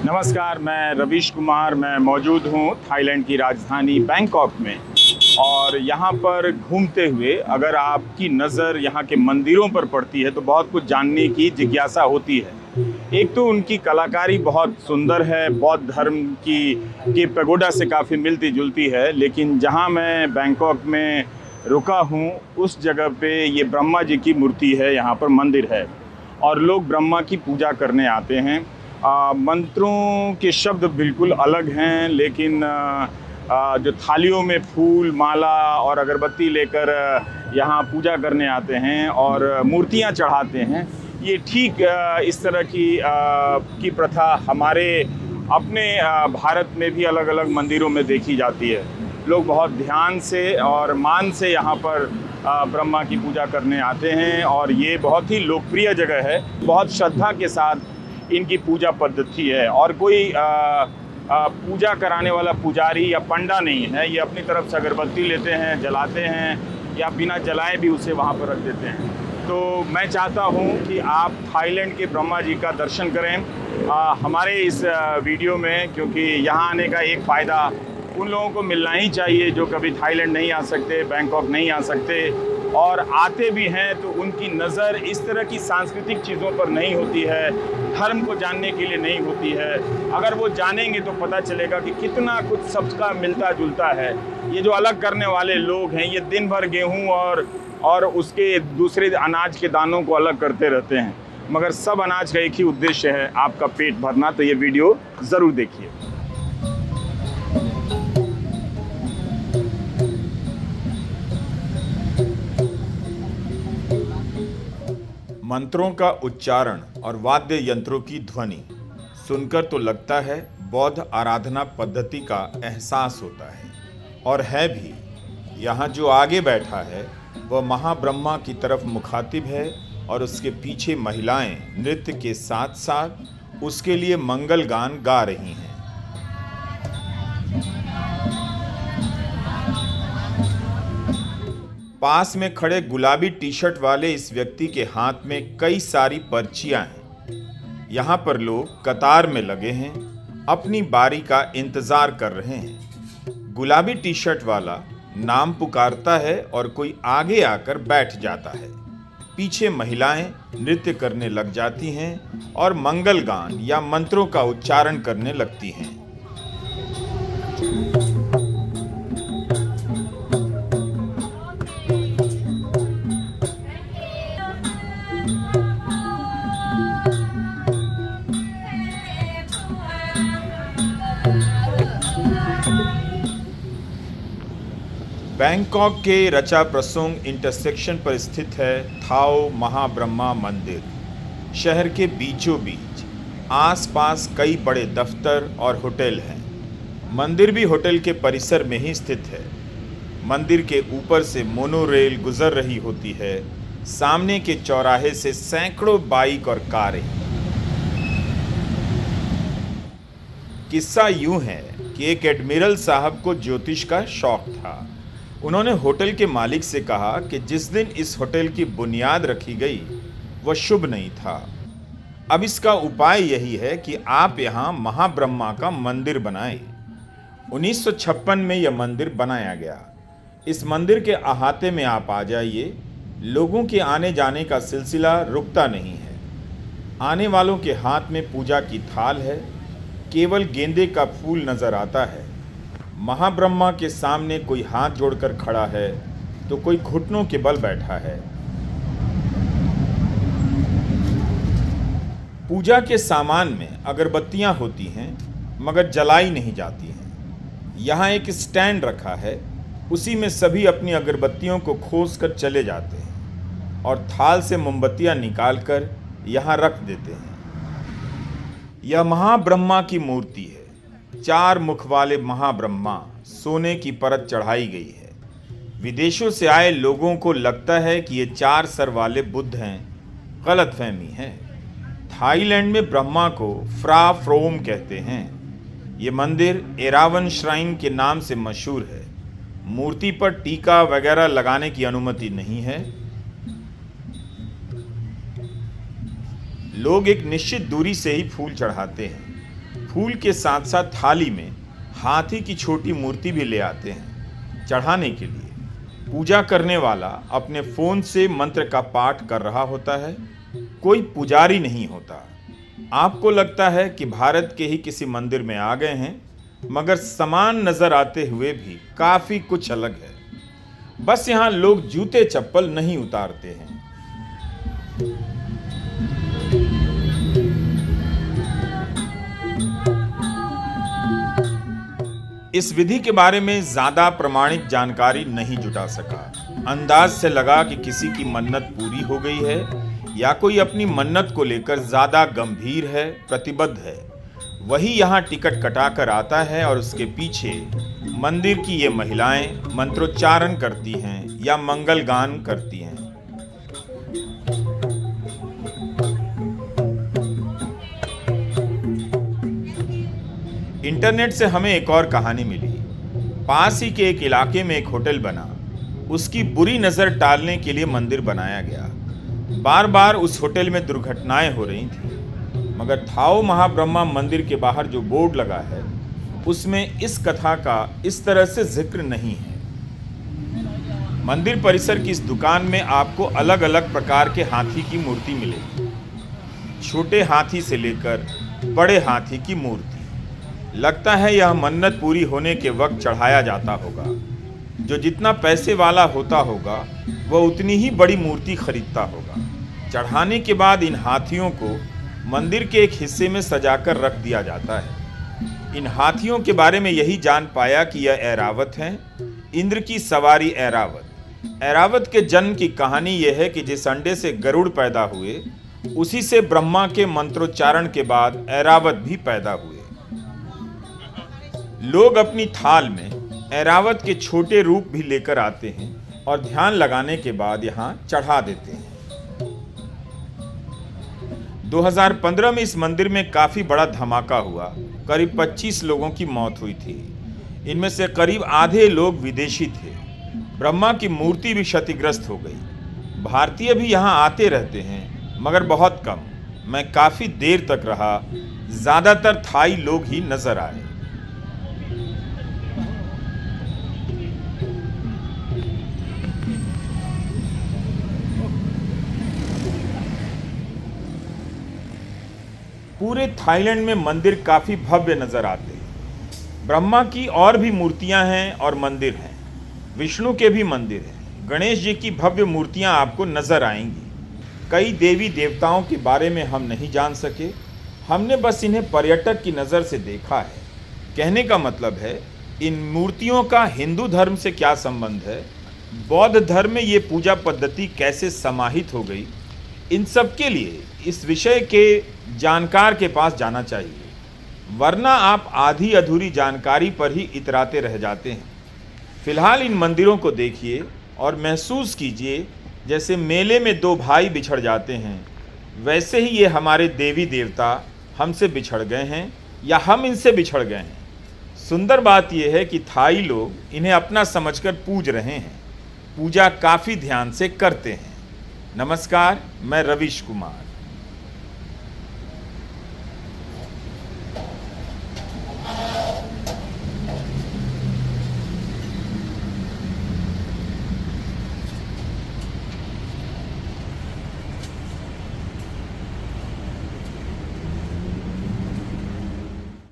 नमस्कार, मैं रवीश कुमार। मैं मौजूद हूँ थाईलैंड की राजधानी बैंकॉक में। और यहाँ पर घूमते हुए अगर आपकी नज़र यहाँ के मंदिरों पर पड़ती है तो बहुत कुछ जानने की जिज्ञासा होती है। एक तो उनकी कलाकारी बहुत सुंदर है, बौद्ध धर्म की पैगोडा से काफ़ी मिलती जुलती है। लेकिन जहाँ मैं बैंकॉक में रुका हूँ उस जगह पे ये ब्रह्मा जी की मूर्ति है, यहाँ पर मंदिर है और लोग ब्रह्मा की पूजा करने आते हैं। मंत्रों के शब्द बिल्कुल अलग हैं, लेकिन जो थालियों में फूल, माला और अगरबत्ती लेकर यहाँ पूजा करने आते हैं और मूर्तियाँ चढ़ाते हैं, ये ठीक इस तरह की प्रथा हमारे अपने भारत में भी अलग अलग मंदिरों में देखी जाती है। लोग बहुत ध्यान से और मान से यहाँ पर ब्रह्मा की पूजा करने आते हैं और ये बहुत ही लोकप्रिय जगह है। बहुत श्रद्धा के साथ इनकी पूजा पद्धति है और कोई पूजा कराने वाला पुजारी या पंडा नहीं है। ये अपनी तरफ से अगरबत्ती लेते हैं, जलाते हैं या बिना जलाए भी उसे वहाँ पर रख देते हैं। तो मैं चाहता हूँ कि आप थाईलैंड के ब्रह्मा जी का दर्शन करें हमारे इस वीडियो में, क्योंकि यहाँ आने का एक फ़ायदा उन लोगों को मिलना ही चाहिए जो कभी थाईलैंड नहीं आ सकते, बैंकॉक नहीं आ सकते, और आते भी हैं तो उनकी नज़र इस तरह की सांस्कृतिक चीज़ों पर नहीं होती है, धर्म को जानने के लिए नहीं होती है। अगर वो जानेंगे तो पता चलेगा कि कितना कुछ सबका मिलता जुलता है। ये जो अलग करने वाले लोग हैं, ये दिन भर गेहूँ और उसके दूसरे अनाज के दानों को अलग करते रहते हैं, मगर सब अनाज का एक ही उद्देश्य है, आपका पेट भरना। तो ये वीडियो ज़रूर देखिए। मंत्रों का उच्चारण और वाद्य यंत्रों की ध्वनि सुनकर तो लगता है बौद्ध आराधना पद्धति का एहसास होता है, और है भी। यहाँ जो आगे बैठा है वह महाब्रह्मा की तरफ मुखातिब है और उसके पीछे महिलाएं नृत्य के साथ साथ उसके लिए मंगल गान गा रही हैं। पास में खड़े गुलाबी टी शर्ट वाले इस व्यक्ति के हाथ में कई सारी पर्चियां हैं। यहाँ पर लोग कतार में लगे हैं, अपनी बारी का इंतजार कर रहे हैं। गुलाबी टी शर्ट वाला नाम पुकारता है और कोई आगे आकर बैठ जाता है। पीछे महिलाएं नृत्य करने लग जाती हैं और मंगल गान या मंत्रों का उच्चारण करने लगती हैं। बैंकॉक के रचा प्रसोंग इंटरसेक्शन पर स्थित है थाओ महाब्रह्मा मंदिर। शहर के बीचों बीच आसपास कई बड़े दफ्तर और होटल हैं। मंदिर भी होटल के परिसर में ही स्थित है। मंदिर के ऊपर से मोनोरेल गुजर रही होती है। सामने के चौराहे से सैकड़ों बाइक और कारें। किस्सा यूं है कि एक एडमिरल साहब को ज्योतिष का शौक था। उन्होंने होटल के मालिक से कहा कि जिस दिन इस होटल की बुनियाद रखी गई वह शुभ नहीं था। अब इसका उपाय यही है कि आप यहाँ महाब्रह्मा का मंदिर बनाएं। 1956 में यह मंदिर बनाया गया। इस मंदिर के अहाते में आप आ जाइए। लोगों के आने जाने का सिलसिला रुकता नहीं है। आने वालों के हाथ में पूजा की थाल है, केवल गेंदे का फूल नजर आता है। महाब्रह्मा के सामने कोई हाथ जोड़कर खड़ा है तो कोई घुटनों के बल बैठा है। पूजा के सामान में अगरबत्तियां होती हैं मगर जलाई नहीं जाती हैं। यहाँ एक स्टैंड रखा है, उसी में सभी अपनी अगरबत्तियों को खोस कर चले जाते हैं और थाल से मोमबत्तियां निकालकर यहाँ रख देते हैं। यह महाब्रह्मा की मूर्ति है। 4 मुख वाले महाब्रह्मा, सोने की परत चढ़ाई गई है। विदेशों से आए लोगों को लगता है कि ये 4 सर वाले बुद्ध हैं। गलतफहमी है। थाईलैंड में ब्रह्मा को फ्रा फ्रोम कहते हैं। ये मंदिर एरावन श्राइन के नाम से मशहूर है। मूर्ति पर टीका वगैरह लगाने की अनुमति नहीं है। लोग एक निश्चित दूरी से ही फूल चढ़ाते हैं। फूल के साथ साथ थाली में हाथी की छोटी मूर्ति भी ले आते हैं चढ़ाने के लिए। पूजा करने वाला अपने फोन से मंत्र का पाठ कर रहा होता है, कोई पुजारी नहीं होता। आपको लगता है कि भारत के ही किसी मंदिर में आ गए हैं, मगर समान नजर आते हुए भी काफी कुछ अलग है। बस यहाँ लोग जूते चप्पल नहीं उतारते हैं। इस विधि के बारे में ज्यादा प्रमाणिक जानकारी नहीं जुटा सका। अंदाज से लगा कि किसी की मन्नत पूरी हो गई है या कोई अपनी मन्नत को लेकर ज्यादा गंभीर है, प्रतिबद्ध है। वही यहाँ टिकट कटाकर आता है और उसके पीछे मंदिर की ये महिलाएं मंत्रोच्चारण करती हैं या मंगल गान करती हैं। इंटरनेट से हमें एक और कहानी मिली। पास ही के एक इलाके में एक होटल बना, उसकी बुरी नज़र टालने के लिए मंदिर बनाया गया। बार बार उस होटल में दुर्घटनाएं हो रही थी, मगर थाओ महाब्रह्मा मंदिर के बाहर जो बोर्ड लगा है उसमें इस कथा का इस तरह से जिक्र नहीं है। मंदिर परिसर की इस दुकान में आपको अलग अलग प्रकार के हाथी की मूर्ति मिलेगी, छोटे हाथी से लेकर बड़े हाथी की मूर्ति। लगता है यह मन्नत पूरी होने के वक्त चढ़ाया जाता होगा। जो जितना पैसे वाला होता होगा वह उतनी ही बड़ी मूर्ति खरीदता होगा। चढ़ाने के बाद इन हाथियों को मंदिर के एक हिस्से में सजाकर रख दिया जाता है। इन हाथियों के बारे में यही जान पाया कि यह ऐरावत हैं, इंद्र की सवारी ऐरावत। ऐरावत के जन्म की कहानी यह है कि जिस अंडे से गरुड़ पैदा हुए, उसी से ब्रह्मा के मंत्रोच्चारण के बाद ऐरावत भी पैदा हुए। लोग अपनी थाल में ऐरावत के छोटे रूप भी लेकर आते हैं और ध्यान लगाने के बाद यहाँ चढ़ा देते हैं। 2015 में इस मंदिर में काफी बड़ा धमाका हुआ। करीब 25 लोगों की मौत हुई थी। इनमें से करीब आधे लोग विदेशी थे। ब्रह्मा की मूर्ति भी क्षतिग्रस्त हो गई। भारतीय भी यहाँ आते रहते हैं, मगर बहुत कम। मैं काफी देर तक रहा, ज्यादातर थाई लोग ही नजर आए। पूरे थाईलैंड में मंदिर काफी भव्य नजर आते हैं। ब्रह्मा की और भी मूर्तियां हैं और मंदिर हैं। विष्णु के भी मंदिर हैं। गणेश जी की भव्य मूर्तियां आपको नजर आएंगी। कई देवी देवताओं के बारे में हम नहीं जान सके, हमने बस इन्हें पर्यटक की नज़र से देखा है। कहने का मतलब है, इन मूर्तियों का हिंदू धर्म से क्या संबंध है, बौद्ध धर्म में ये पूजा पद्धति कैसे समाहित हो गई, इन सब के लिए इस विषय के जानकार के पास जाना चाहिए, वरना आप आधी अधूरी जानकारी पर ही इतराते रह जाते हैं। फिलहाल इन मंदिरों को देखिए और महसूस कीजिए जैसे मेले में दो भाई बिछड़ जाते हैं, वैसे ही ये हमारे देवी देवता हमसे बिछड़ गए हैं या हम इनसे बिछड़ गए हैं। सुंदर बात यह है कि थाई लोग इन्हें अपना समझकर पूज रहे हैं, पूजा काफ़ी ध्यान से करते हैं। नमस्कार, मैं रवीश कुमार।